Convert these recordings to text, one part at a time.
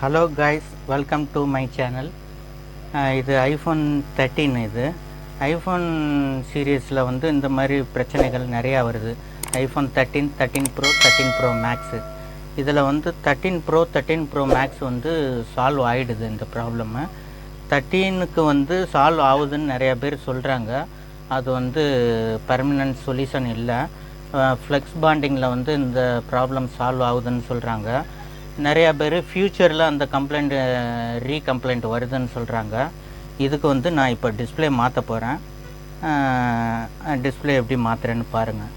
Hello guys, welcome to my channel. இது iPhone 13. இது iPhone சீரீஸில் வந்து இந்த மாதிரி பிரச்சனைகள் நிறையா வருது. IPhone 13, 13 bro, 13 pro max. இதில் வந்து 13 ப்ரோ, 13 ப்ரோ மேக்ஸ் வந்து சால்வ் ஆகிடுது இந்த ப்ராப்ளம்மு. 13க்கு வந்து சால்வ் ஆகுதுன்னு நிறையா பேர் சொல்கிறாங்க. அது வந்து பர்மனன்ட் சொல்யூஷன் இல்லை. ஃப்ளெக்ஸ் பாண்டிங்கில் வந்து இந்த ப்ராப்ளம் சால்வ் ஆகுதுன்னு சொல்கிறாங்க. நிறையா பேர் ஃப்யூச்சரில் அந்த ரீகம்ப்ளைண்ட் வருதுன்னு சொல்கிறாங்க. இதுக்கு வந்து நான் இப்போ டிஸ்பிளே மாற்ற போகிறேன். டிஸ்பிளே எப்படி மாற்றுறேன்னு பாருங்கள்.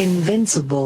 Invincible.